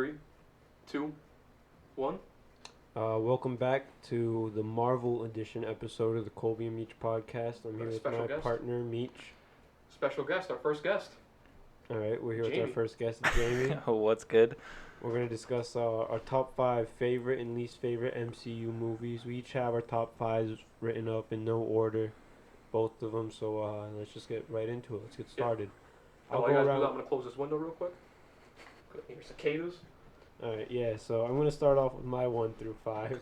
3, 2, 1. Welcome back to the Marvel Edition episode of the Colby and Meech podcast. I'm here with my partner, Meech. Special guest, our first guest. All right, we're here Jamie. with our first guest, Jamie. What's good? We're going to discuss our top 5 favorite and least favorite MCU movies. We each have our top 5s written up in no order, both of them. So let's just get right into it. Let's get started. I'll go around. I'm going to close this window real quick. Hear cicadas. All right, yeah. So I'm going to start off with my 1 through 5.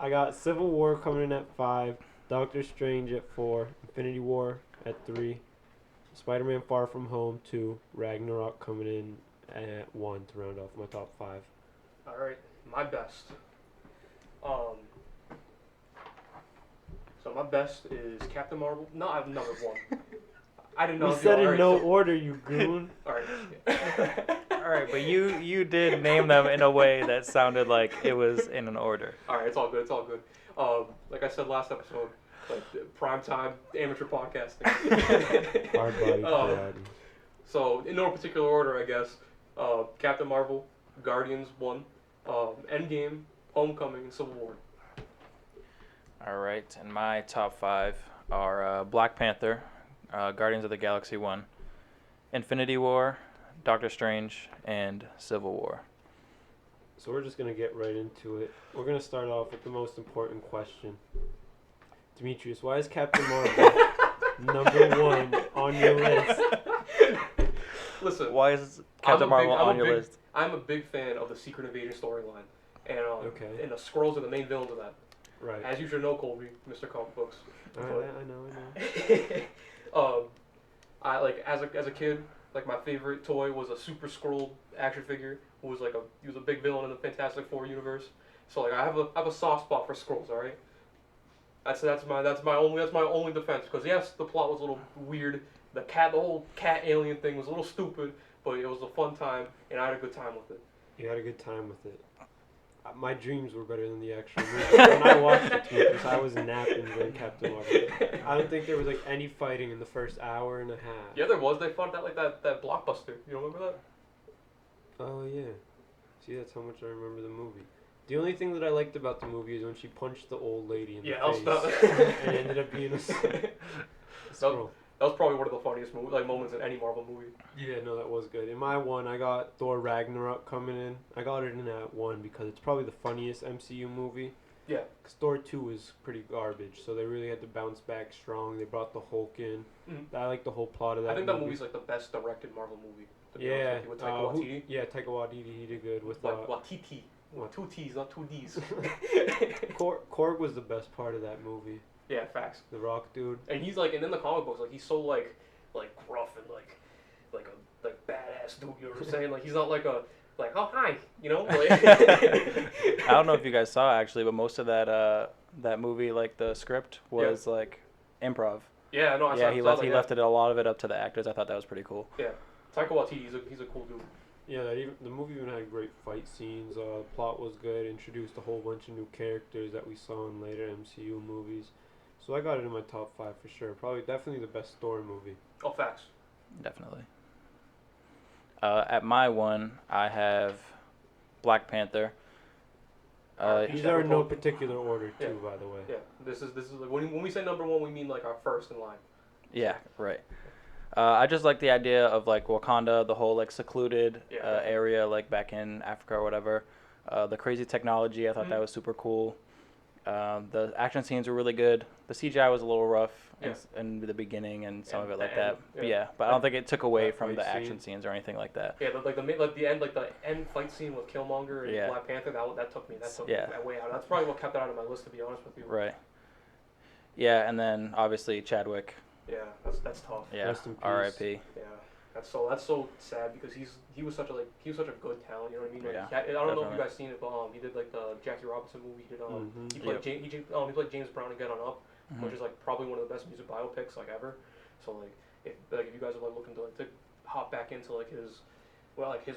I got Civil War coming in at 5, Doctor Strange at 4, Infinity War at 3, Spider-Man Far From Home 2, Ragnarok coming in at 1 to round off my top 5. All right, my best. So my best is Captain Marvel. No, I have number 1. I didn't know. You said in no order, you goon. All right. All right, but you did name them in a way that sounded like it was in an order. All right, it's all good. It's all good. Like I said last episode, like prime time amateur podcasting. Hard body karate. So in no particular order, I guess. Captain Marvel, Guardians 1, Endgame, Homecoming, and Civil War. All right, and my top 5 are Black Panther, Guardians of the Galaxy 1, Infinity War, Doctor Strange, and Civil War. So we're just going to get right into it. We're going to start off with the most important question. Demetrius, why is Captain Marvel number 1 on your list? Listen, why is Captain Marvel on your list? I'm a big fan of the Secret Invasion storyline. And, okay. And the Skrulls are the main villains of that. Right. As you should know, Colby, Mr. Comic Books. I know. I like as a kid, like my favorite toy was a Super Skrull action figure who was he was a big villain in the Fantastic Four universe. So like I have a soft spot for Skrulls, all right? That's my only defense, because yes, the plot was a little weird. The whole cat alien thing was a little stupid, but it was a fun time and I had a good time with it. You had a good time with it. My dreams were better than the actual movie. When I watched it, because I was napping during Captain Marvel. I don't think there was any fighting in the first hour and a half. Yeah, there was. They fought that blockbuster. You remember that? Oh yeah. See, that's how much I remember the movie. The only thing that I liked about the movie is when she punched the old lady in the face, and it ended up being a Skrull. That was probably one of the funniest moments in any Marvel movie. Yeah, no, that was good. In my 1, I got Thor Ragnarok coming in. I got it in at 1 because it's probably the funniest MCU movie. Yeah. Because Thor 2 was pretty garbage, so they really had to bounce back strong. They brought the Hulk in. Mm-hmm. I like the whole plot of that movie. I think that movie's the best directed Marvel movie. Yeah. With Taika Waititi. Taika Waititi, he did good with Waititi. 2 T's, not 2 D's. Korg was the best part of that movie. Yeah, facts. The Rock dude. And he's and in the comic books, he's so gruff and like a badass dude. You know what I'm saying? He's not oh hi, you know. I don't know if you guys saw actually, but most of that movie, the script was improv. Yeah, no, he left it a lot of it up to the actors. I thought that was pretty cool. Yeah, Taika Waititi, he's a cool dude. Yeah, the movie even had great fight scenes. The plot was good. Introduced a whole bunch of new characters that we saw in later MCU movies. So I got it in my top 5 for sure. Definitely the best Thor movie. Oh, facts. Definitely. At my 1, I have Black Panther. These are in no particular order, too, by the way. Yeah, this is when we say number 1, we mean our first in line. Yeah, right. I just like the idea of Wakanda, the whole secluded area back in Africa or whatever. The crazy technology, I thought that was super cool. The action scenes were really good. The CGI was a little rough in the beginning and some of it that. Yeah, but I don't think it took away from the action scenes or anything like that. Yeah, the end fight scene with Killmonger and Black Panther, that took me way out. That's probably what kept it out of my list, to be honest with you. Right. Yeah, and then obviously Chadwick. Yeah, that's tough. Yeah, R.I.P. Yeah, that's so sad because he was such a good talent. You know what I mean? I don't know if you guys seen it, but he did the Jackie Robinson movie. He played James Brown in Get On Up, which is probably one of the best music biopics ever. So if you guys are looking to hop back into his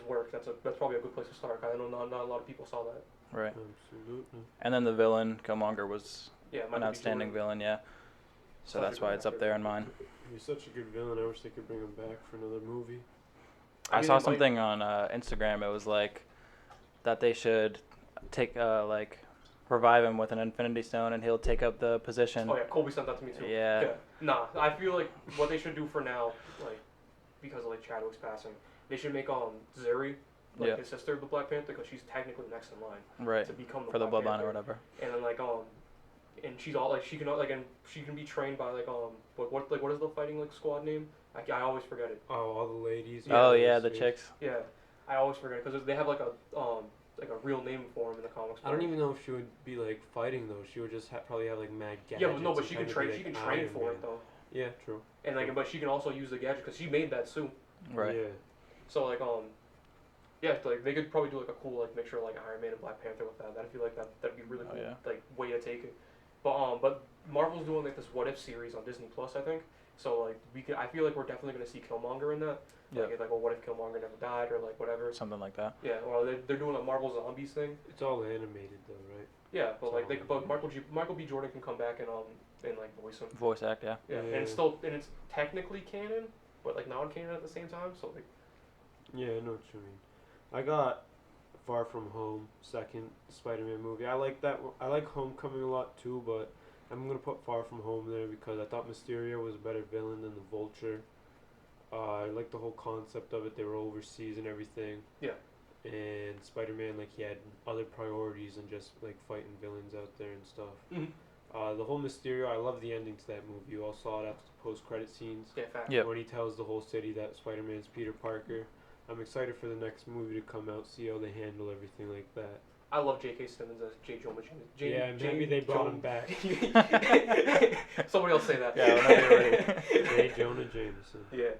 work, that's probably a good place to start. I know not a lot of people saw that. Right. Absolutely. And then the villain, Killmonger, was an Michael outstanding villain. Yeah. So that's why it's up there in mine. He's such a good villain. I wish they could bring him back for another movie. I saw something on Instagram. It was like that they should take revive him with an Infinity Stone, and he'll take up the position. Oh yeah, Colby sent that to me too. Yeah. Nah, I feel like what they should do for now, like because of like Chadwick's passing, they should make Zuri his sister the Black Panther because she's technically next in line to become the Black Bloodline or whatever. And then and she's all like she can be trained by what is the fighting squad name? I always forget it. Oh, all the ladies. Yeah, the chicks. Yeah, I always forget because they have like a real name for him in the comics. I don't even know if she would be fighting though. She would just probably have mad gadgets. Yeah, but no, but she can train. She can train for it though. Yeah, true. And but she can also use the gadget because she made that suit. Right. Yeah. So yeah, they could probably do a cool mixture Iron Man and Black Panther with that. I feel like that'd be really cool. Way to take it. But Marvel's doing this What If series on Disney Plus, I think. So I feel like we're definitely gonna see Killmonger in that. Yeah. What if Killmonger never died or whatever. Something like that. Yeah. Well, they're doing a Marvel Zombies thing. It's all animated though, right? Yeah, but Michael B. Jordan can come back and voice him. Voice act, yeah. Yeah, and it's technically canon, but non-canon at the same time. So Yeah, I know what you mean. I got Far From Home, second Spider-Man movie. I like that. I like Homecoming a lot too, but I'm gonna put Far From Home there because I thought Mysterio was a better villain than the Vulture. I like the whole concept of it. They were overseas and everything. Yeah. And Spider-Man, he had other priorities than just fighting villains out there and stuff. Mm-hmm. The whole Mysterio, I love the ending to that movie. You all saw it after the post-credit scenes. Yeah, fact. Yep. When he tells the whole city that Spider-Man's Peter Parker. I'm excited for the next movie to come out, see how they handle everything like that. I love J.K. Simmons as J. Jonah Jameson. Maybe they brought him back. Somebody else say that. Yeah, whenever you're ready. J. Jonah Jameson. Yeah.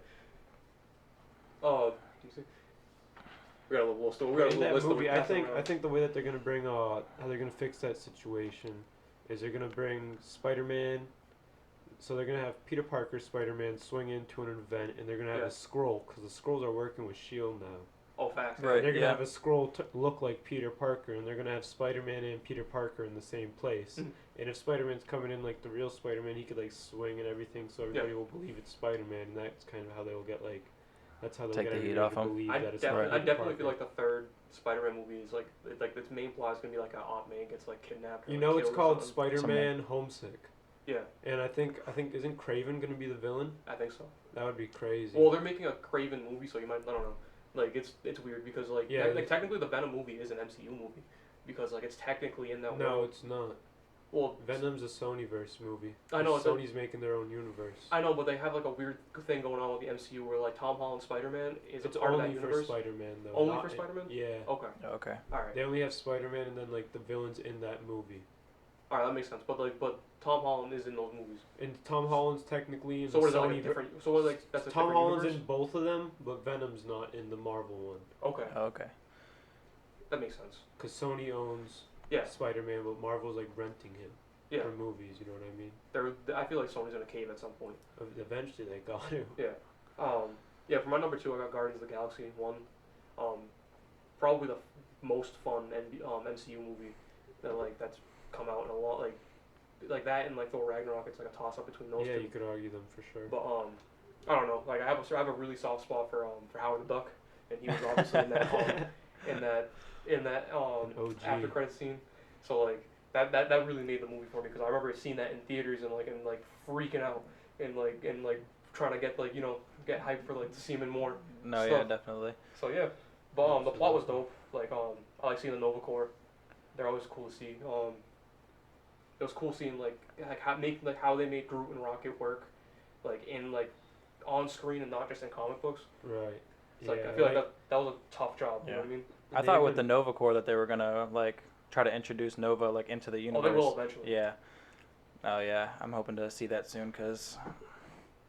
We got a little list. We got a little list. Movie, I think the way that they're gonna bring how they're gonna fix that situation is they're gonna bring Spider-Man. So they're gonna have Peter Parker, Spider-Man swing into an event, and they're gonna have a Skrull because the Skrulls are working with Shield now. Oh, facts. Right. They're gonna have a Skrull look like Peter Parker, and they're gonna have Spider-Man and Peter Parker in the same place. And if Spider-Man's coming in like the real Spider-Man, he could swing and everything, so everybody will believe it's Spider-Man, and that's kind of how they'll get that's how they'll take get the heat everybody off to believe that it's I definitely Parker. feel like the third Spider-Man movie is its main plot is gonna be an Aunt May gets kidnapped. Or, it's called Spider-Man Homesick. Yeah. And I think isn't Kraven gonna be the villain? I think so. That would be crazy. Well, they're making a Kraven movie, so you might, I don't know. It's weird because technically the Venom movie is an MCU movie because it's technically in that world. No, it's not. Well, Venom's a Sonyverse movie. I know. Sony's making their own universe. I know, but they have a weird thing going on with the MCU where Tom Holland Spider-Man is a part of that universe. It's only for Spider-Man though. Only for Spider-Man? Yeah. Okay. Okay. All right. They only have Spider-Man and then the villains in that movie. All right, that makes sense. But Tom Holland is in those movies. And Tom Holland's technically in so the Sony different. So what that's a Tom different Holland's universe? in both of them, but Venom's not in the Marvel one. Okay. Okay. That makes sense. Because Sony owns Spider-Man, but Marvel's renting him. Yeah. For movies, you know what I mean? I feel like Sony's gonna cave at some point. Eventually, they got to. Yeah. For my number 2, I got Guardians of the Galaxy 1. Probably the most fun MCU movie that's come out in a lot. Like that and Thor Ragnarok. It's a toss up between those two. Yeah, you could argue them for sure. But I don't know. I have a really soft spot for Howard the Duck, and he was obviously in that after credit scene. So that really made the movie for me because I remember seeing that in theaters and freaking out and trying to get get hyped for to see him in more. No, stuff. yeah, definitely. So yeah, but the plot was dope. I like seeing the Nova Corps. They're always cool to see. It was cool seeing how they made Groot and Rocket work, in on screen and not just in comic books. Right. It's I feel like that was a tough job. You know what I mean? I thought with the Nova Corps that they were gonna try to introduce Nova into the universe. Oh, they will eventually. Yeah. Oh yeah, I'm hoping to see that soon because.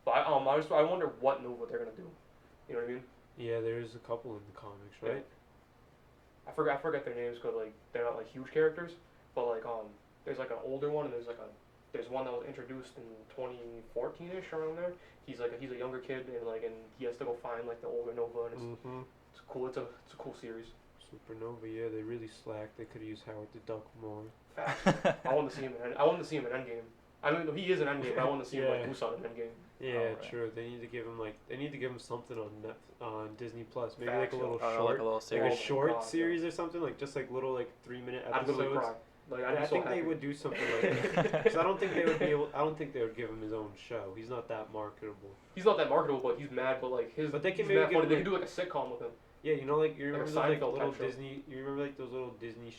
But I wonder what Nova they're gonna do. You know what I mean? Yeah, there's a couple in the comics, right? Yeah. I forget their names because they're not huge characters, but there's an older one and there's one that was introduced in 2014ish around there. He's a younger kid and he has to go find the older Nova and it's cool. It's a cool series. Supernova, yeah, they really slacked. They could have used Howard the Duck more. Facts. I wanted to see him in Endgame. I mean, he is in Endgame, but I want to see him do something in Endgame. Yeah, true. They need to give him something on Disney Plus. Maybe like a little short, like a little series. Like a short series or something, like just like little 3-minute episodes. I'd literally cry. Like, I think they would do something like that. Because I don't think they would be able. I don't think they would give him his own show. He's not that marketable. He's not that marketable, but he's mad. But like his. But they can maybe give they can do like a sitcom with him. Yeah, you know, like you remember like those little Disney. You remember like those little Disney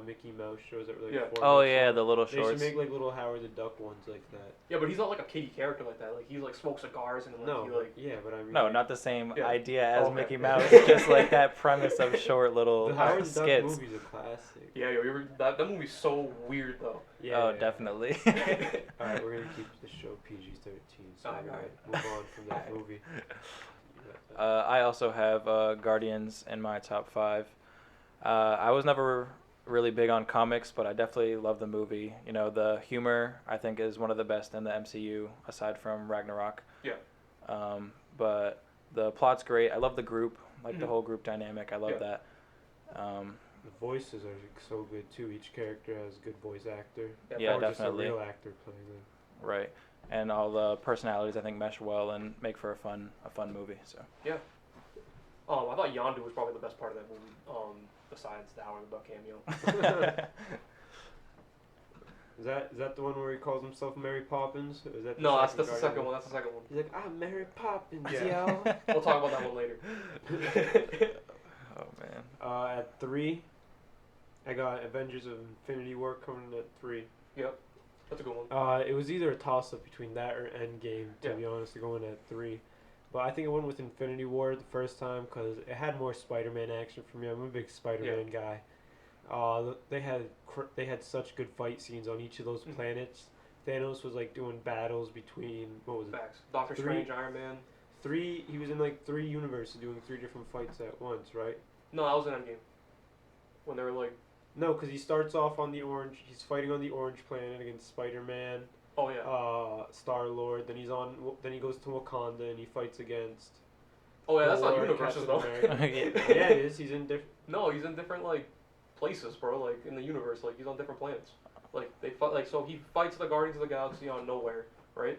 Mickey Mouse shows that were like. Yeah. Oh yeah, the little shorts. They should make like little Howard the Duck ones like that. Yeah, but he's not like a kiddie character like that. Like he's like smokes cigars and like, no, he like. Yeah, but I mean. No, not the same idea as okay. Mickey Mouse. Just like that premise of short little the Howard skits. The Duck movie's a classic. Yeah, that movie's so weird though. Yeah. Oh, definitely. All right, we're gonna keep the show PG-13. So all right. Move on from that movie. I also have Guardians in my top 5. I was never really big on comics, but I definitely love the movie. You know, the humor I think is one of the best in the MCU aside from Ragnarok. Yeah. But the plot's great. I love the group, like the whole group dynamic. I love that. The voices are so good too. Each character has a good voice actor. Yeah, or definitely. Just a real actor playing them. Right. And all the personalities I think mesh well and make for a fun movie. So. Yeah. I thought Yondu was probably the best part of that movie. Besides the Howard the Duck cameo. Is that the one where he calls himself Mary Poppins? Or is that no, that's the second one. That's the second one. He's like, I'm Mary Poppins, yo. We'll talk about that one later. Oh man. At 3, I got Avengers of Infinity War coming in at 3. Yep. That's a good one. It was either a toss-up between that or Endgame, to be honest, going at 3. But I think I went with Infinity War the first time because it had more Spider-Man action for me. I'm a big Spider-Man guy. They had such good fight scenes on each of those planets. Thanos was like doing battles between what was it? Facts. Doctor Strange, Iron Man. 3. He was in like 3 universes doing 3 different fights at once, right? No, that was in Endgame. When they were like. No, because he starts off on the orange. He's fighting on the orange planet against Spider-Man. Oh yeah. Star-Lord. Then he goes to Wakanda and he fights against. Oh yeah, that's not universes though. Yeah, it is. He's in different. No, he's in different like places, bro. Like in the universe, like he's on different planets. Like they fight. Like so he fights the Guardians of the Galaxy on Nowhere, right?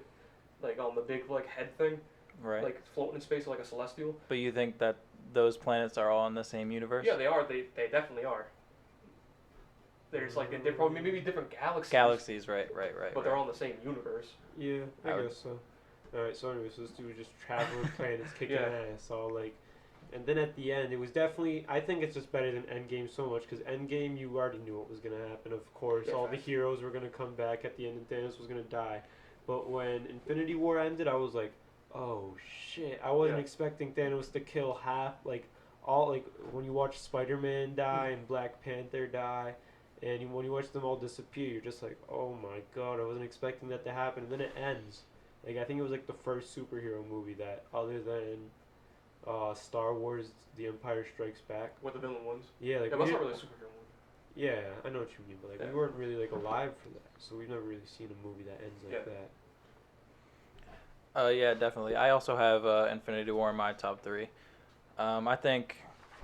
Like on the big like head thing. Right. Like floating in space like a celestial. But you think that those planets are all in the same universe? Yeah, they are. They definitely are. There's like they're probably maybe different galaxies. Galaxies, right. But they're all in the same universe. Yeah, I guess so. Alright, so anyways, so this dude was just traveling planets, kicking ass, all like. And then at the end, it was definitely. I think it's just better than Endgame so much because Endgame, you already knew what was gonna happen. Of course, all the heroes were gonna come back at the end, and Thanos was gonna die. But when Infinity War ended, I was like, oh shit! I wasn't expecting Thanos to kill half when you watch Spider-Man die and Black Panther die. And when you watch them all disappear, you're just like, oh my god, I wasn't expecting that to happen. And then it ends. Like, I think it was like the first superhero movie that, other than Star Wars, The Empire Strikes Back. With the villain ones? Yeah, like. Yeah, that's not really a superhero movie. Yeah, I know what you mean, but like we weren't really like alive for that. So we've never really seen a movie that ends like that. Yeah, definitely. I also have Infinity War in my top 3. I think,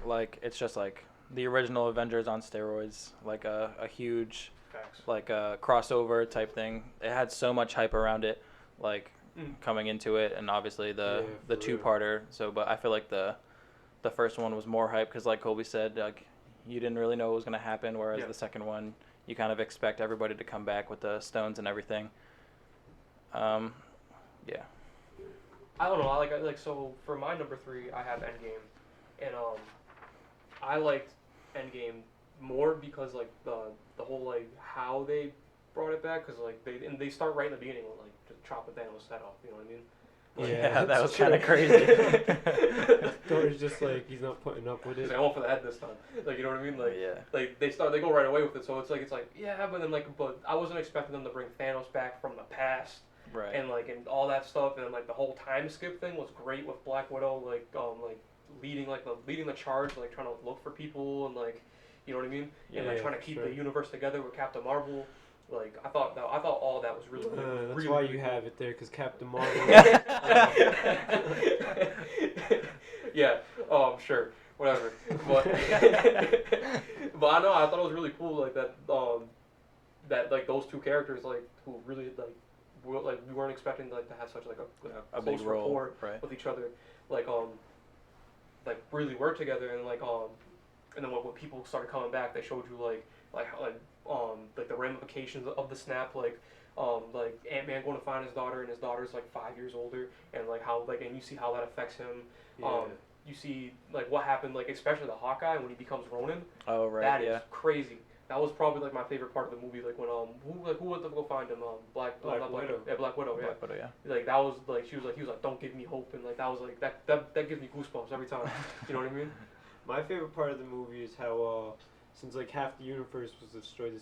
like, it's just like the original Avengers on steroids, like a huge, like a crossover type thing. It had so much hype around it, like coming into it, and obviously the 2-parter. So, but I feel like the first one was more hype because, like Colby said, like you didn't really know what was gonna happen, whereas the second one you kind of expect everybody to come back with the stones and everything. Yeah. I don't know. I like so for my number 3, I have Endgame, and I liked Endgame more because like the whole like how they brought it back because like they start right in the beginning with like just chopping Thanos' head off. You know what I mean? Like, yeah, that was kind of crazy. Thor's just like he's not putting up with it. He's like, I went for the head this time. Like you know what I mean? Like like they go right away with it. So it's like yeah, but then but I wasn't expecting them to bring Thanos back from the past. Right. And like and all that stuff and like the whole time skip thing was great with Black Widow like leading the charge, like trying to look for people and like you know what I mean? And like trying to keep the universe together with Captain Marvel. Like I thought all that was really good. That's really, why really you have it there, because Captain Marvel. Yeah. Oh, sure. Whatever. But I know I thought it was really cool like that. That like those two characters like who really like we weren't expecting like to have such like a big close role, rapport right. with each other, like really work together, and and then when people started coming back, they showed you like the ramifications of the snap, like Ant-Man going to find his daughter, and his daughter's like 5 years older, and like how like and you see how that affects him. Yeah. You see like what happened, like especially the Hawkeye when he becomes Ronin. Oh right. That is crazy. That was probably like my favorite part of the movie. Like when who went to go find him? Black Widow. Yeah, Black Widow. Yeah. Black Widow. Yeah. Like that was like he was like don't give me hope, and like that was like that gives me goosebumps every time. You know what I mean? My favorite part of the movie is how since like half the universe was destroyed, the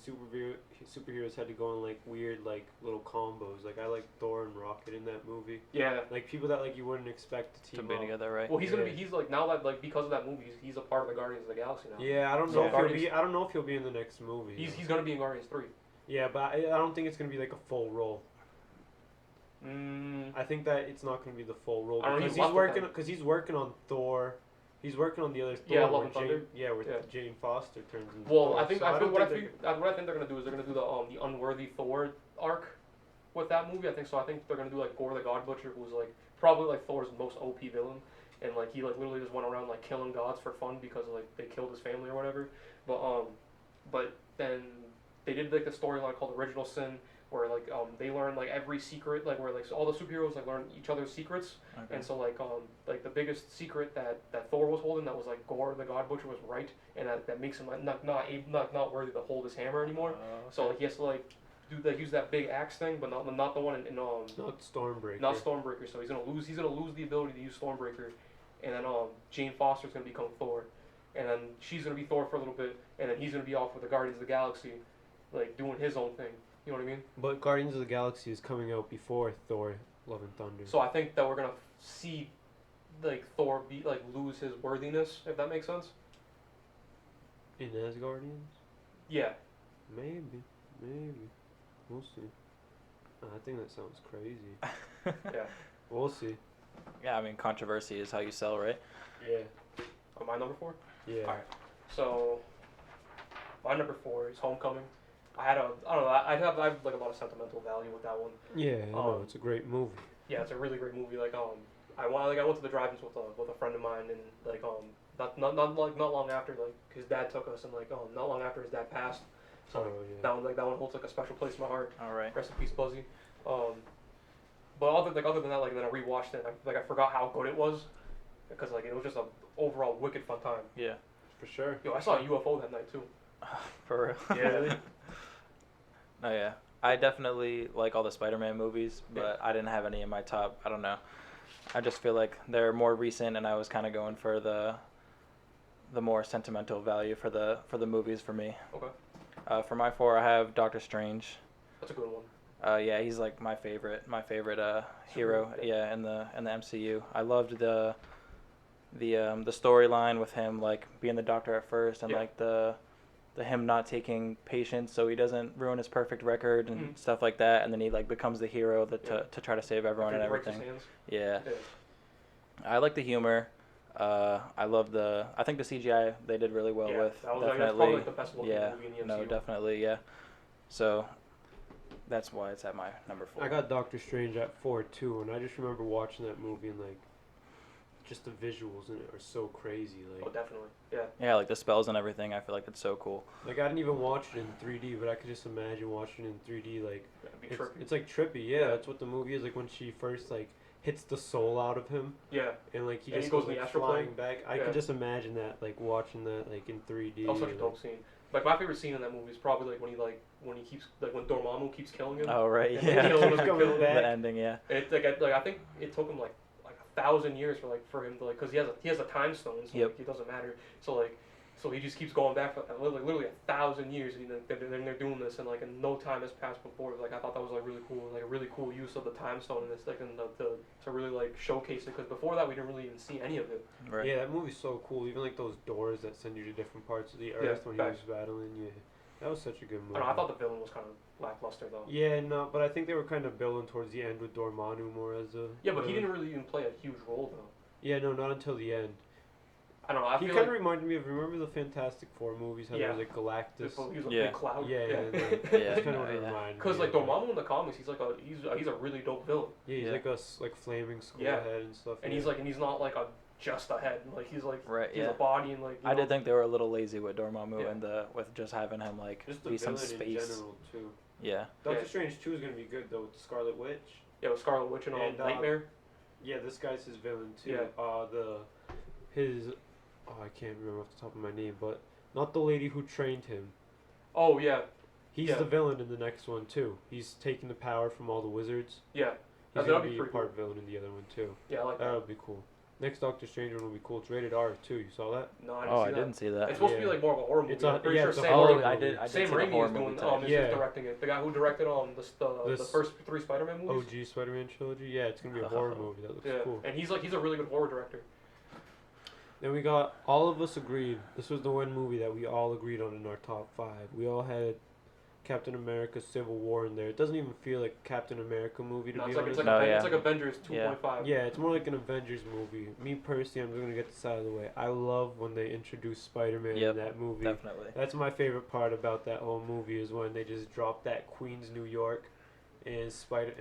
superheroes had to go on like weird like little combos. Like I like Thor and Rocket in that movie. Yeah. Like people that like you wouldn't expect to team be up together, right? Well, he's like now that like because of that movie, he's a part of the Guardians of the Galaxy now. Yeah, I don't know if he'll be in the next movie. He's gonna be in Guardians 3. Yeah, but I don't think it's gonna be like a full role. I think that it's not gonna be the full role because he's working on Thor. He's working on the other Thor. Yeah, Love and Thunder. Jane Foster turns into Well, Thor. I think what I think they're gonna do is they're gonna do the Unworthy Thor arc with that movie. I think so. I think they're gonna do like Gore the God Butcher, who's like probably like Thor's most OP villain, and like he like literally just went around like killing gods for fun because like they killed his family or whatever. But then they did like the storyline called Original Sin, where like they learn like every secret, like where like so all the superheroes like learn each other's secrets, and so like the biggest secret that Thor was holding, that was like Gore the God Butcher was right, and that makes him like not worthy to hold his hammer anymore. Okay. So like he has to like use that big axe thing, but not the one in not Stormbreaker. Not Stormbreaker. So he's gonna lose the ability to use Stormbreaker, and then Jane Foster's gonna become Thor, and then she's gonna be Thor for a little bit, and then he's gonna be off with the Guardians of the Galaxy, like doing his own thing. You know what I mean? But Guardians of the Galaxy is coming out before Thor: Love and Thunder. So I think that we're gonna see like Thor lose his worthiness, if that makes sense. In Asgardians? Yeah. Maybe. We'll see. I think that sounds crazy. Yeah. We'll see. Yeah, I mean, controversy is how you sell, right? Yeah. Oh, my number 4? Yeah. Alright. So, my number 4 is Homecoming. I have like a lot of sentimental value with that one. Yeah, it's a great movie. Yeah, it's a really great movie. I went to the drive-ins with a friend of mine, and not long after his dad took us, and not long after his dad passed. So that one holds like a special place in my heart. All right. Rest in peace, Buzzy. But other than that, then I rewatched it. I forgot how good it was, because it was just an overall wicked fun time. Yeah, for sure. Yo, I saw a UFO that night too. For real? Yeah. Really? Oh yeah, I definitely like all the Spider-Man movies, but I didn't have any in my top. I don't know. I just feel like they're more recent, and I was kind of going for the more sentimental value for the movies for me. Okay. For my 4, I have Doctor Strange. That's a good one. Yeah, he's like my favorite hero. Yeah, in the MCU. I loved the storyline with him like being the doctor at first, and like the him not taking patients so he doesn't ruin his perfect record and stuff like that, and then he like becomes the hero to try to save everyone and everything. Yeah. I like the humor. I love I think the CGI they did really well with. That was definitely. Probably like the best looking movie in the MCU. No, definitely, yeah. So that's why it's at my number 4. I got Doctor Strange at 4 too, and I just remember watching that movie and just the visuals in it are so crazy. Oh, definitely. Yeah. Yeah, like the spells and everything. I feel like it's so cool. I didn't even watch it in 3D, but I could just imagine watching it in 3D. It's like trippy. Yeah, that's what the movie is. Like when she first hits the soul out of him. Yeah. And he just goes flying back. I could just imagine that, watching that in 3D. That was such a dope scene. My favorite scene in that movie is probably when he keeps when Dormammu keeps killing him. Oh right, yeah. The ending, yeah. I think it took him 1,000 years for him to because he has a time stone, so it doesn't matter. So he just keeps going back for literally 1,000 years, and then they're doing this, and in no time has passed before. I thought that was really cool, a really cool use of the time stone in this, and to really showcase it, because before that we didn't really even see any of it. Right. Yeah, that movie's so cool. Even those doors that send you to different parts of the earth when he was battling. Yeah, that was such a good movie. I thought the villain was kind of lackluster though. Yeah, no, but I think they were kind of building towards the end with Dormammu more as a. Yeah, but he didn't really even play a huge role though. Yeah, no, not until the end. I don't know. He kind of reminded me of, remember the Fantastic Four movies? How there was like Galactus. He was a big cloud. Yeah. That's kind of what it reminded me. Because like Dormammu in the comics, he's a really dope villain. Yeah, he's like a flaming skull head and stuff. And he's not like just a head. Like he's like he's a body and like. I did think they were a little lazy with Dormammu and with just having him like just be some space. In general too. Yeah. Doctor Strange 2 is gonna be good though with the Scarlet Witch. Yeah, with Scarlet Witch and Nightmare. Yeah, this guy's his villain too. Yeah. I can't remember off the top of my name, but not the lady who trained him. Oh yeah. He's the villain in the next one too. He's taking the power from all the wizards. Yeah. He's gonna be part villain in the other one too. Yeah, I like that. That would be cool. Next Doctor Strange one will be cool. It's rated R too. You saw that? No, I didn't see that. It's supposed to be like more of a horror movie. It's Sam Raimi is doing is directing it. The guy who directed the first 3 Spider-Man movies. OG Spider-Man trilogy. Yeah, it's gonna be a horror movie. That looks cool. And he's a really good horror director. Then we got, all of us agreed, this was the one movie that we all agreed on in our top 5. We all had Captain America Civil War in there. It doesn't even feel like a Captain America movie, to be honest. It's like Avengers 2.5. Yeah, it's more like an Avengers movie. Me personally, I'm just going to get this out of the way. I love when they introduce Spider-Man in that movie. Definitely. That's my favorite part about that whole movie, is when they just drop that Queens, New York, and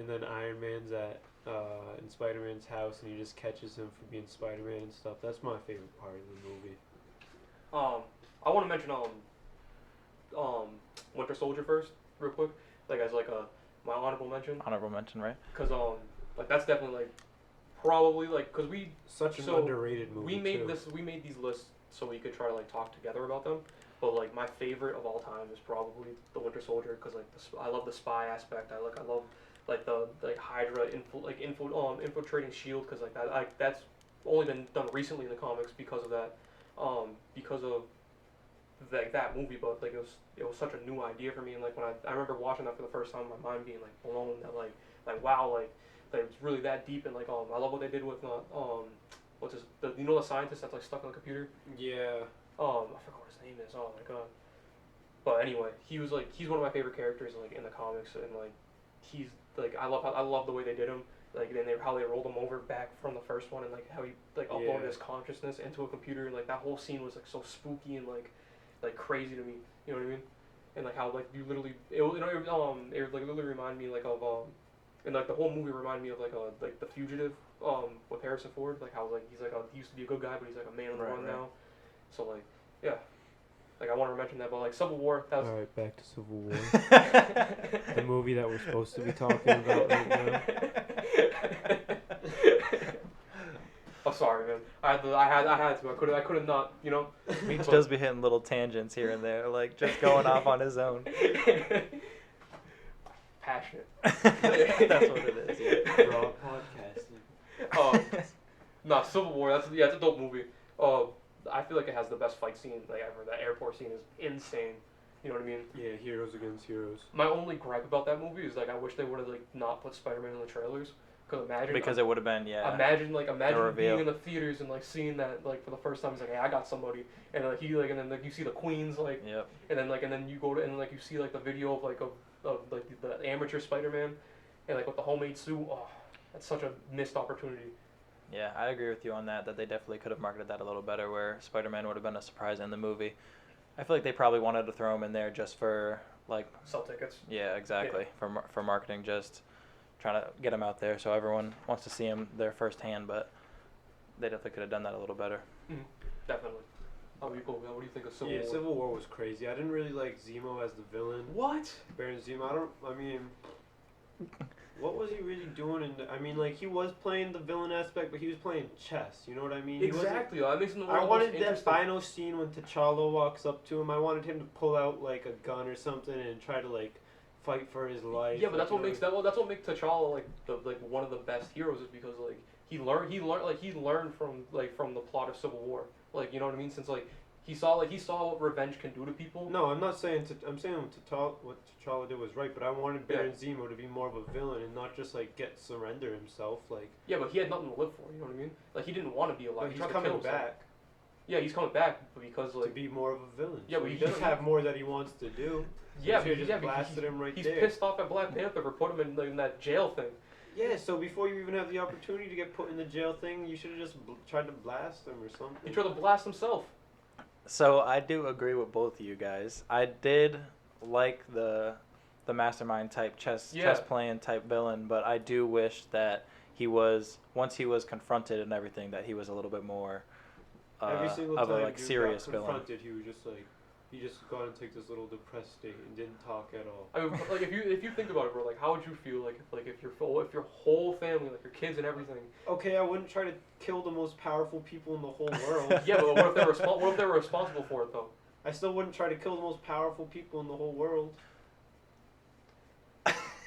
then Iron Man's in Spider-Man's house, and he just catches him for being Spider-Man and stuff. That's my favorite part of the movie. I want to mention Winter Soldier first, real quick, like as my honorable mention. Honorable mention, right? Because that's definitely probably because we an underrated movie. We made these lists so we could try to talk together about them. But my favorite of all time is probably the Winter Soldier, because I love the spy aspect. I love the Hydra infiltrating Shield, because that's only been done recently in the comics because of that that movie. But it was such a new idea for me, and when I remember watching that for the first time, my mind being blown that wow, it's really that deep. And I love what they did with what's his the scientist that's stuck on the computer. Yeah. I forgot what his name is. Oh my god. But anyway, he's one of my favorite characters in the comics, and he's I love the way they did him. How they rolled him over back from the first one, and how he uploaded his consciousness into a computer, and that whole scene was so spooky and crazy to me. You know what I mean? And how you literally it literally reminded me of and the whole movie reminded me of The Fugitive with Harrison Ford, how he's he used to be a good guy, but he's a man on the run now. So yeah. I wanted to mention that, but Civil War. That was alright, back to Civil War. The movie that we're supposed to be talking about right now. I'm sorry, man. I had to. I couldn't not. You know. Meech does be hitting little tangents here and there, just going off on his own. Passionate. That's what it is. Yeah. Raw podcasting. No, Civil War. It's a dope movie. I feel it has the best fight scene ever. That airport scene is insane. You know what I mean? Yeah, heroes against heroes. My only gripe about that movie is I wish they would have not put Spider-Man in the trailers. Because it would have been Imagine being in the theaters and seeing that for the first time. He's hey, I got somebody, and and then you see the queens Yep. And then you go to and you see the video of the amateur Spider-Man, and with the homemade suit. Oh, that's such a missed opportunity. Yeah, I agree with you on that they definitely could have marketed that a little better, where Spider-Man would have been a surprise in the movie. I feel they probably wanted to throw him in there just for sell tickets. Yeah, exactly. Yeah. For marketing, just trying to get him out there so everyone wants to see him there firsthand, but they definitely could have done that a little better. Mm-hmm. Definitely. What do you think of Civil War? Yeah, Civil War was crazy. I didn't really like Zemo as the villain. What? Baron Zemo. What was he really doing? He was playing the villain aspect, but he was playing chess. You know what I mean? Exactly. That makes him I wanted that final scene when T'Challa walks up to him. I wanted him to pull out a gun or something and try to fight for his life. Yeah, but that's what makes T'Challa one of the best heroes, is because he learned from the plot of Civil War. You know what I mean? Since he saw what revenge can do to people. No, I'm not saying I'm saying what T'Challa did was right, but I wanted Baron Zemo to be more of a villain and not just surrender himself. Yeah, but he had nothing to live for. You know what I mean? He didn't want to be alive. But he's coming back. Yeah, he's coming back because to be more of a villain. Yeah, so but he does have more that he wants to do. Yeah, so he just blasted him right he's there. Pissed off at Black Panther for putting him in that jail thing. Yeah, so before you even have the opportunity to get put in the jail thing, you should have just tried to blast him or something. He tried to blast himself. So I do agree with both of you guys. I did like the mastermind type chess playing type villain, but I do wish that he was, once he was confronted and everything, that he was a little bit more Every single of time a serious got villain. Confronted, he was just like, he just got into this little depressed state and didn't talk at all. I mean, like if you think about it, bro, like how would you feel if your whole family, like your kids and everything. Okay, I wouldn't try to kill the most powerful people in the whole world. Yeah, but what if they were responsible for it though? I still wouldn't try to kill the most powerful people in the whole world.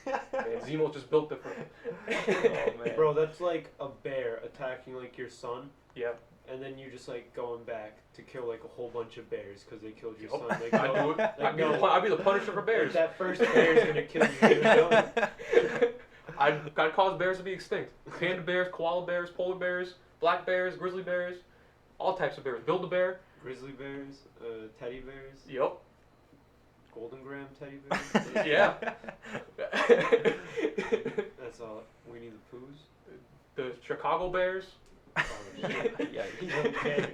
Man, Zemo's just built different. Oh man, bro, that's like a bear attacking like your son. Yeah. And then you just like going back to kill like a whole bunch of bears because they killed your son. Like, I'd do it. I'd be the Punisher for bears. Like that first bear's gonna kill you. You know? I'd cause bears to be extinct. Panda bears, koala bears, polar bears, black bears, grizzly bears, all types of bears. Build-A-Bear. Grizzly bears, teddy bears. Yep. Golden Graham teddy bears. Yeah. That's all. Winnie the Poohs. The Chicago Bears. Oh, Yeah. Okay.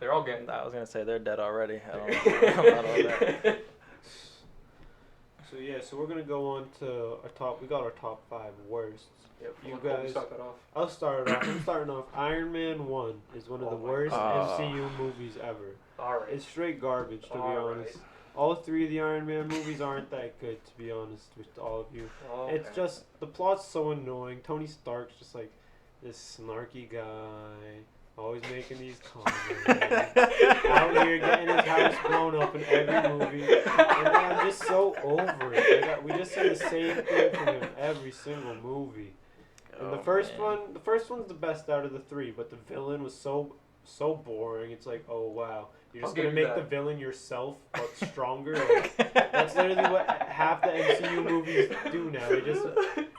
They're all getting. I was gonna say they're dead already. I don't know about all that. So yeah, so we're gonna go on to our top. We got our top 5 worsts. Yep, You guys start that off. I'll start it off. I'm starting off. Iron Man 1 is one of the worst MCU movies ever. Alright. It's straight garbage, to be honest. All 3 of the Iron Man movies aren't that good, to be honest with all of you. Okay. It's just, the plot's so annoying. Tony Stark's just like this snarky guy, always making these comments. Out here getting his house blown up in every movie. And I'm just so over it. Like, we just see the same thing from him every single movie. And the first one's the best out of the 3, but the villain was so boring. It's like, oh wow, you're just gonna make the villain yourself, but stronger. Like, that's literally what half the MCU movies do now. They just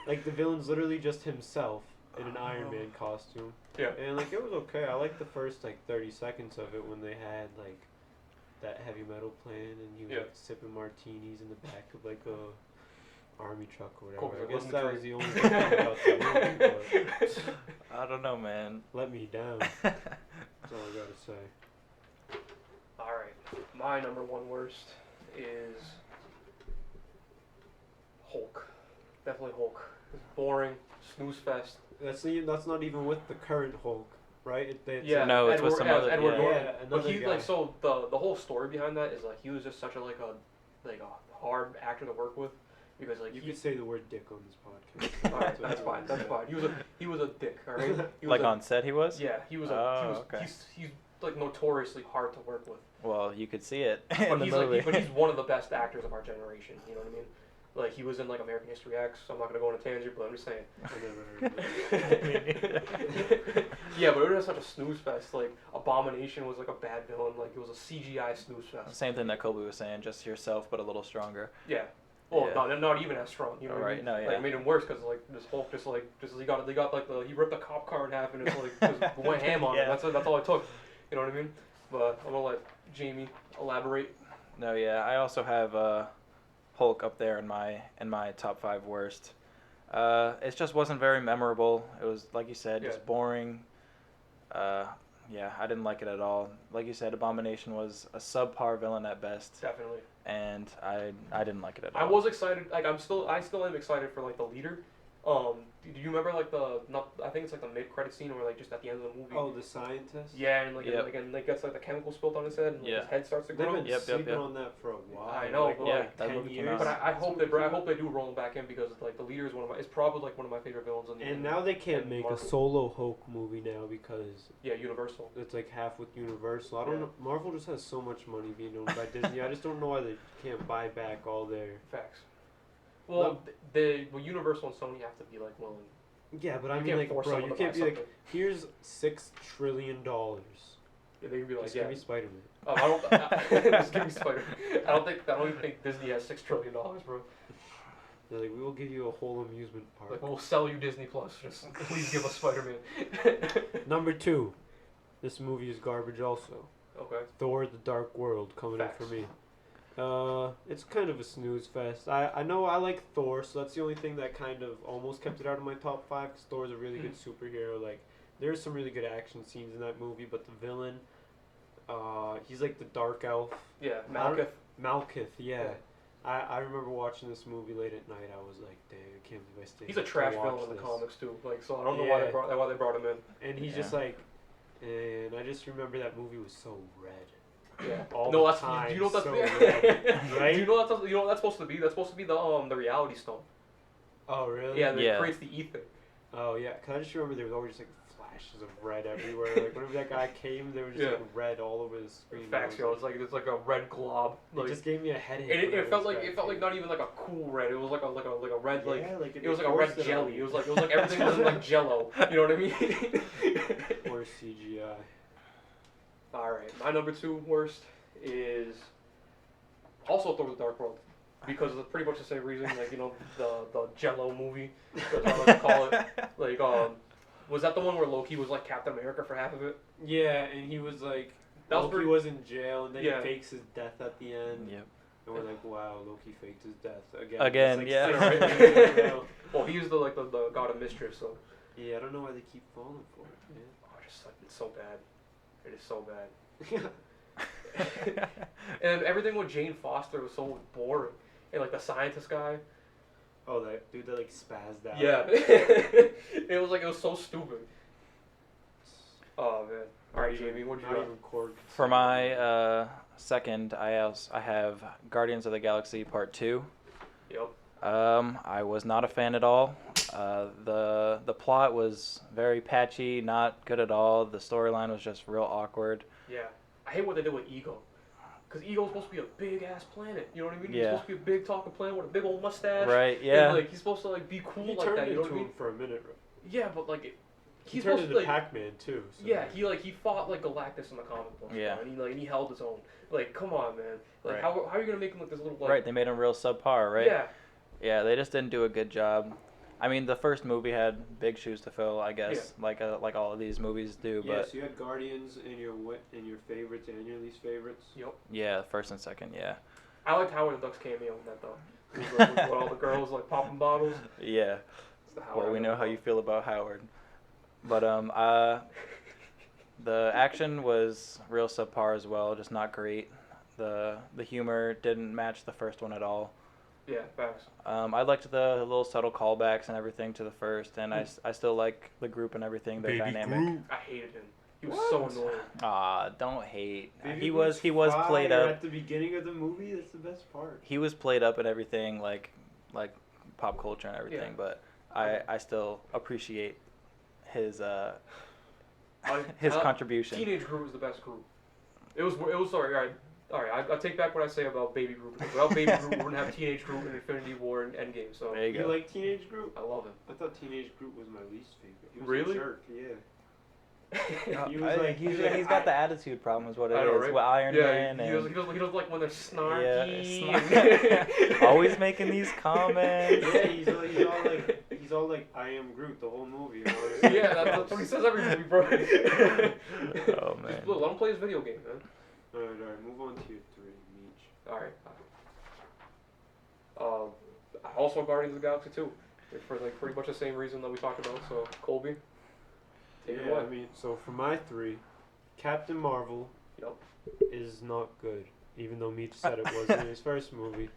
like the villain's literally just himself in an Iron Man costume. Yeah. And like it was okay. I liked the first like 30 seconds of it when they had like that heavy metal playing and he was like sipping martinis in the back of like a army truck or whatever. Cool, I guess that was the only thing about the movie, but I don't know, man. let me down. That's all I gotta say. Alright. My number 1 worst is Hulk. Definitely Hulk. It's boring, snooze fest. That's not even with the current Hulk, right? No, it's with some other. Edward Norton. Yeah, But another he guy. like so the whole story behind that is like he was just such a hard actor to work with because like You could say the word dick on this podcast. Alright, that's fine. That's fine. He was a dick. All right. He was Like on set, he was. Yeah, he was. Okay. He's like notoriously hard to work with. Well, you could see it But in the he's movie. but he's one of the best actors of our generation. You know what I mean? Like he was in like American History X. So I'm not gonna go on a tangent, but I'm just saying. I never heard of it. Yeah, but it was such a snooze fest. Like Abomination was like a bad villain. Like it was a CGI snooze fest. Same thing that Kobe was saying, just yourself, but a little stronger. Yeah. Well, Yeah. not even as strong. You know what I mean? No, yeah. Like, it made him worse because like this Hulk just he ripped the cop car in half and it's like just went ham on him. That's all it took. You know what I mean? But I'm gonna let Jamie elaborate. No, yeah. I also have Hulk up there in my top 5 worst. It just wasn't very memorable. It was, like you said, just boring. Yeah, I didn't like it at all. Like you said, Abomination was a subpar villain at best. Definitely. And I didn't like it at all. I was excited. Like I still am excited for like the leader. Do you remember like I think it's like the mid-credit scene or like just at the end of the movie? Oh, the scientist? Yeah, and and gets like the chemical spilled on his head and his head starts to They've grow. been sleeping on that for a while. I know, like, but like that 10 movie came years. out. But I hope they do roll him back in because like the leader is it's probably like one of my favorite villains in the And now they can't make a solo Hulk movie now because Universal. it's like half with Universal. I don't know. Marvel just has so much money being owned by Disney. I just don't know why they can't buy back all their Facts. Well, Universal and Sony have to be like willing. Yeah, but I You mean, can't like, force bro, someone you to can't buy be like, something. here's $6 trillion. Yeah, they could be like, Just give me Spider-Man. I don't. Just give me Spider. I don't even think Disney has $6 trillion, bro. They're like, we will give you a whole amusement park. Like we'll sell you Disney Plus. Just please give us Spider-Man. Number 2, this movie is garbage also. Okay. Thor: The Dark World coming Facts. in for me. It's kind of a snooze fest. I know I like Thor, so that's the only thing that kind of almost kept it out of my top 5. Because Thor's a really good superhero. Like, there's some really good action scenes in that movie, but the villain, he's like the dark elf. Yeah, Malekith. Malekith, yeah. I remember watching this movie late at night. I was like, dang, I can't believe I stayed. He's a trash villain in the comics too. Like, so I don't know why they brought him in. And he's just like, and I just remember that movie was so red. Yeah. All no, the that's time. Do you know what that's so red, right? Do you know what that's supposed to be? That's supposed to be the reality stone. Oh really? Yeah, it creates the ether. Oh yeah, cause I just remember there was always just like flashes of red everywhere. Like whenever that guy came, there was just like red all over the screen. Facts, yo. It's like a red glob. It just gave me a headache. And it felt like not even like a cool red. It was like a red it was like a red jelly. It was like everything was like Jello. You know what I mean? Or CGI. All right, my number 2 worst is also Thor: The Dark World, because it's pretty much the same reason. Like, you know, the Jello movie. That's what I like to call it. Like, was that the one where Loki was like Captain America for half of it? Yeah, and he was like, Loki was in jail, and then he fakes his death at the end. Yep. And we're like, wow, Loki faked his death again. Like Yeah. Well, he was the god of mischief, so. Yeah, I don't know why they keep falling for it, man. Oh, just like it's so bad. It is so bad. And everything with Jane Foster was so boring. And like the scientist guy. Oh, that dude that like spazzed out. Yeah. it was so stupid. Oh man. Alright, Jamie, what you got? For my second, I have Guardians of the Galaxy Part 2. Yep. I was not a fan at all. The plot was very patchy, not good at all. The storyline was just real awkward. Yeah. I hate what they did with Ego. Because Ego's supposed to be a big-ass planet, you know what I mean? Yeah. He's supposed to be a big talking planet with a big old mustache. Right, yeah. And, like, he's supposed to, like, be cool like that, you know what I mean? For a minute, right? Yeah, but, like, he turned into Pac-Man, too. So. Yeah, he fought, like, Galactus in the comic books. Yeah. And he held his own. Like, come on, man. Like, right. how are you going to make him, like, this little, like... Right, they made him real subpar, right? Yeah. Yeah, they just didn't do a good job. I mean, the first movie had big shoes to fill, I guess, like all of these movies do. Yeah, but so you had Guardians in your favorites and your least favorites. Yep. Yeah, first and second, yeah. I liked Howard the Duck's cameo in that though. With all the girls like popping bottles. Yeah. Well, we know how you feel about Howard, but the action was real subpar as well, just not great. The humor didn't match the first one at all. Yeah, facts. I liked the little subtle callbacks and everything to the first, and I still like the group and everything. Their dynamic. Groot. I hated him. He was so annoying. Ah, don't hate. Baby he was played up at the beginning of the movie. That's the best part. He was played up and everything, like pop culture and everything. Yeah. But I still appreciate his contribution. Teenage Groot was the best Groot. It was sorry. All right, I take back what I say about Baby Groot. Without Baby Groot, we wouldn't have Teenage Groot in Infinity War and Endgame. So there you go. like Teenage Groot? I love him. I thought Teenage Groot was my least favorite. He was really? A jerk, yeah. He's got the attitude problem, is what it is. Right? With Iron Man. He doesn't like when they're snarky. Yeah, always making these comments. Yeah, he's all like, I am Groot the whole movie. Yeah, that's what he says every movie, bro. Oh man. Let him play his video game, man. Alright, move on to your 3, Meech. Alright. Also Guardians of the Galaxy 2. For like pretty much the same reason that we talked about, so Colby. Take it away. I mean, so for my 3, Captain Marvel is not good. Even though Meech said it was in his first movie.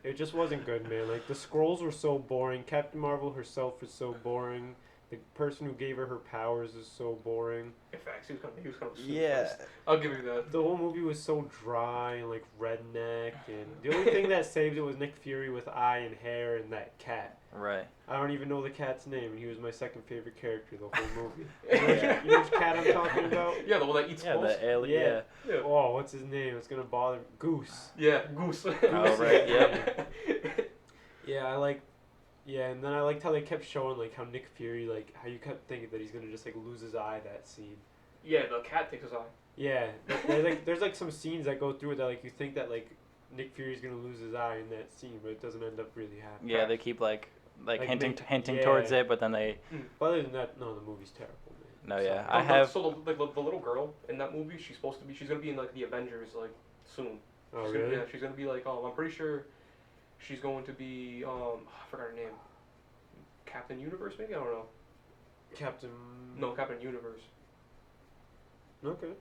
It just wasn't good, man. Like, the Skrulls were so boring. Captain Marvel herself was so boring. The person who gave her powers is so boring. In fact, he was kind of yeah. I'll give you that. The whole movie was so dry and like redneck, and the only thing that saved it was Nick Fury with eye and hair and that cat. Right. I don't even know the cat's name, and he was my second favorite character the whole movie. You know which cat I'm talking about? Yeah, the one that eats squirrels. The alien. Yeah. Oh, what's his name? It's gonna bother me. Goose. Yeah, Goose. Oh right. Yep. Yeah, and then I liked how they kept showing like how Nick Fury, like how you kept thinking that he's gonna just like lose his eye that scene. Yeah, the cat takes his eye. Yeah, there's like some scenes that go through it that like you think that like Nick Fury's gonna lose his eye in that scene, but it doesn't end up really happening. Yeah, they keep like hinting towards it, but then they. But other than that, no, the movie's terrible, man. No, yeah, So the little girl in that movie, she's gonna be in like the Avengers like soon. Oh, really? Yeah, she's gonna be like, I'm pretty sure she's going to be, I forgot her name. Captain Universe, maybe? I don't know. No, Captain Universe. Okay.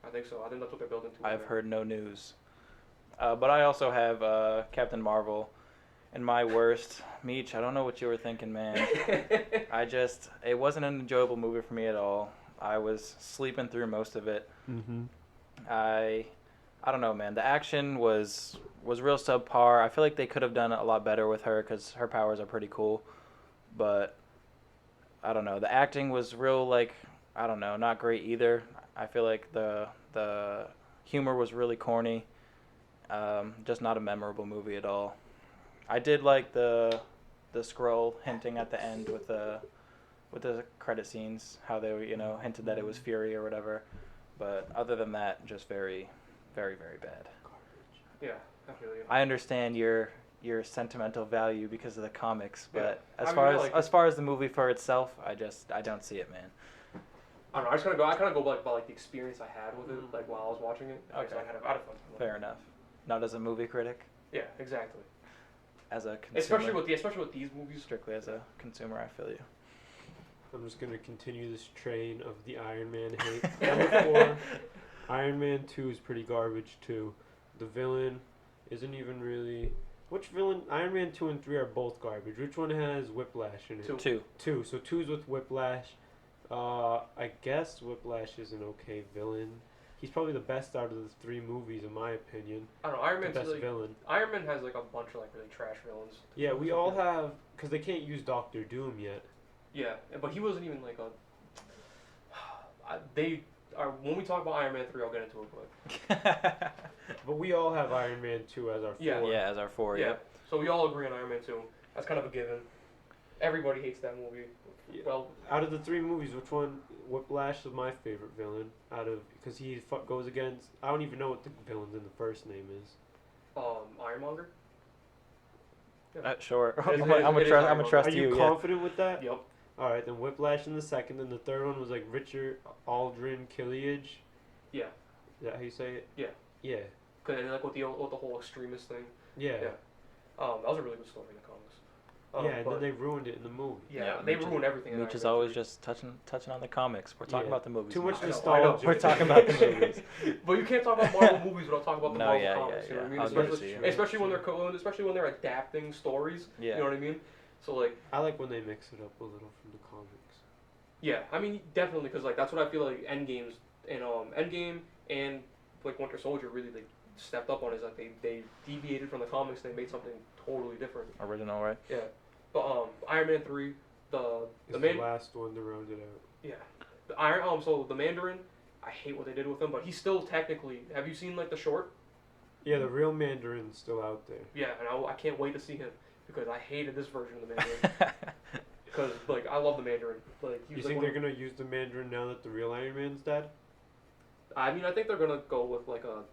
I think so. I think that's what they're building to. I've heard no news. But I also have Captain Marvel. And my worst, Meech, I don't know what you were thinking, man. It wasn't an enjoyable movie for me at all. I was sleeping through most of it. Mm-hmm. I don't know, man. The action was real subpar. I feel like they could have done a lot better with her because her powers are pretty cool. But I don't know. The acting was real, like, I don't know, not great either. I feel like the humor was really corny. Just not a memorable movie at all. I did like the scroll hinting at the end with the credit scenes, how they hinted that it was Fury or whatever. But other than that, just very, very, very bad. Yeah, I feel you. I understand your sentimental value because of the comics, but yeah. as far as the movie for itself, I don't see it, man. I don't know. I kind of go by like the experience I had with it, like while I was watching it. Okay. So I had fun. Fair enough. Not as a movie critic. Yeah, exactly. As a consumer. Especially with these movies. Strictly as a consumer, I feel you. I'm just gonna continue this train of the Iron Man hate. Number 4, Iron Man 2 is pretty garbage too. The villain isn't even really. Which villain? Iron Man 2 and 3 are both garbage. Which one has Whiplash in it? 2. 2. So 2's with Whiplash. I guess Whiplash is an okay villain. He's probably the best out of the 3 movies, in my opinion. I don't know. Iron Man's the best like, villain. Iron Man has like a bunch of like really trash villains. Yeah, we all have, because they can't use Doctor Doom yet. Yeah, but he wasn't even like a. They are when we talk about Iron Man 3, I'll get into it, but. But we all have Iron Man 2 as our 4. Yeah, as our 4. Yeah. Yeah. So we all agree on Iron Man 2. That's kind of a given. Everybody hates that movie. Yeah. Well, out of the 3 movies, which one? Whiplash is my favorite villain. Because he goes against. I don't even know what the villain's in the first name is. Ironmonger. Yeah. Sure. I'm gonna trust Are you you. confident with that? Yep. All right, then Whiplash in the second, and the third one was like Richard Aldrin Killiage. Yeah. Is that how you say it? Yeah. Yeah. Cause like with the whole extremist thing. Yeah. Yeah. That was a really good story in the comics. Yeah, and then they ruined it in the movie. Yeah, they ruined everything. Mitch is always just touching on the comics. We're talking about the movies. Too much nostalgia. We're talking about the movies. But you can't talk about Marvel movies without talking about the Marvel comics. You know what I mean? Especially when they're adapting stories. Yeah. You know what I mean? So like. I like when they mix it up a little from the comics. Yeah, I mean definitely because like that's what I feel like Endgame and like Winter Soldier really like stepped up on is like they deviated from the comics. They made something totally different. Original, right? Yeah. But Iron Man 3, the last one to round it out. Yeah, so the Mandarin, I hate what they did with him, but he's still technically. Have you seen like the short? Yeah, the real Mandarin's still out there. Yeah, and I can't wait to see him because I hated this version of the Mandarin. Because like I love the Mandarin. Like you think they're gonna use the Mandarin now that the real Iron Man's dead? I mean, I think they're gonna go with like a.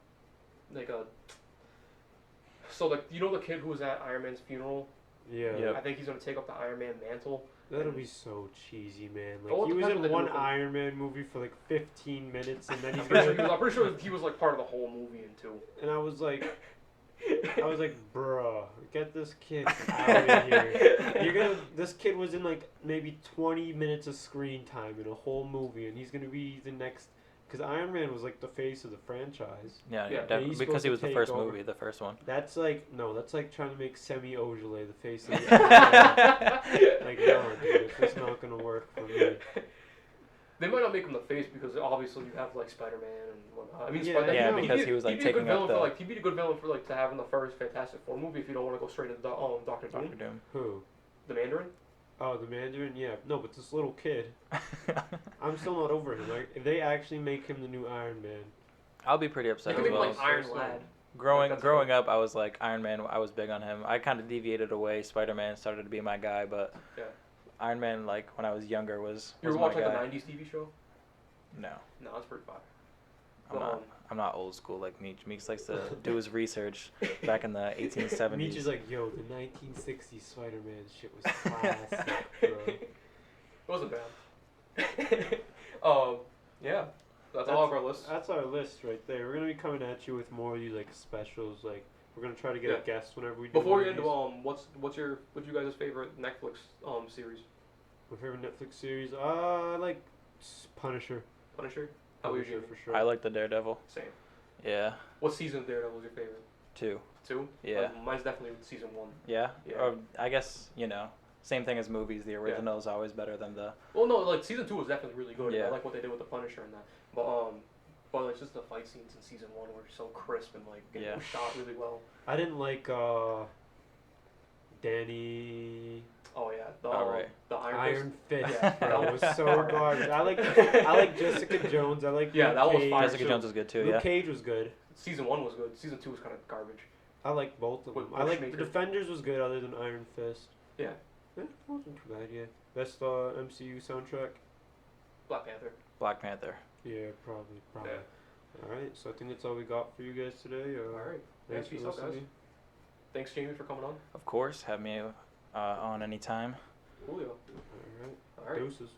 So like the kid who was at Iron Man's funeral. Yeah. Yep. I think he's gonna take up the Iron Man mantle. That'll be so cheesy, man. Like he was in one Iron Man movie for like 15 minutes, and then he's I'm pretty sure he was like part of the whole movie in 2. And I was like, bruh, get this kid out of here. This kid was in like maybe 20 minutes of screen time in a whole movie, and he's gonna be the next. Because Iron Man was like the face of the franchise. Yeah, definitely. Because he was the first movie, the first one. That's like trying to make Semi Ojeley the face of the Like, no, dude, it's not gonna work for me. They might not make him the face because obviously you have like Spider-Man and whatnot. I mean, because he was like taking up the. He'd be a good villain for like to have in the first Fantastic Four movie if you don't want to go straight into Doctor Doom. Who? The Mandarin. Oh, the Mandarin, yeah. No, but this little kid. I'm still not over him. Like, if they actually make him the new Iron Man, I'll be pretty upset as well. Like Iron Lad. Growing up, I was like Iron Man. I was big on him. I kind of deviated away. Spider-Man started to be my guy, but Iron Man, like when I was younger, was. You ever watch like a '90s TV show? No. No, that's pretty fire. I'm not old school like Meech. Meech likes to do his research back in the 1870s. Meech is like, yo, the 1960s Spider-Man shit was classic, bro. It wasn't bad. Yeah. That's all of our lists. That's our list right there. We're gonna be coming at you with more of these like specials. Like we're gonna try to get a guest whenever we do. Before we get into what's you guys' favorite Netflix series? My favorite Netflix series, I like Punisher. Punisher. How about you, for sure. I like the Daredevil. Same. Yeah. What season of Daredevil was your favorite? 2. 2? Yeah. Mine's definitely season 1. Yeah. Yeah. I guess same thing as movies. The original is always better than the. Well, no, like season 2 was definitely really good. Yeah. I like what they did with the Punisher and that. But it's just the fight scenes in season 1 were so crisp and like shot really well. I didn't like Danny. Oh yeah, the Iron Fist. Yeah, that was so garbage. I like Jessica Jones. I like that was fire. Jessica Jones was good too. Luke Cage was good. Season 1 was good. Season 2 was kind of garbage. I like both of them. I like the Defenders was good, other than Iron Fist. Yeah. It wasn't too bad. Yeah. Best MCU soundtrack. Black Panther. Yeah, probably. Yeah. All right, so I think that's all we got for you guys today. All right. Thanks for listening. Guys. Thanks, Jamie, for coming on. Of course, have me on anytime. Julio. All right. Deuces.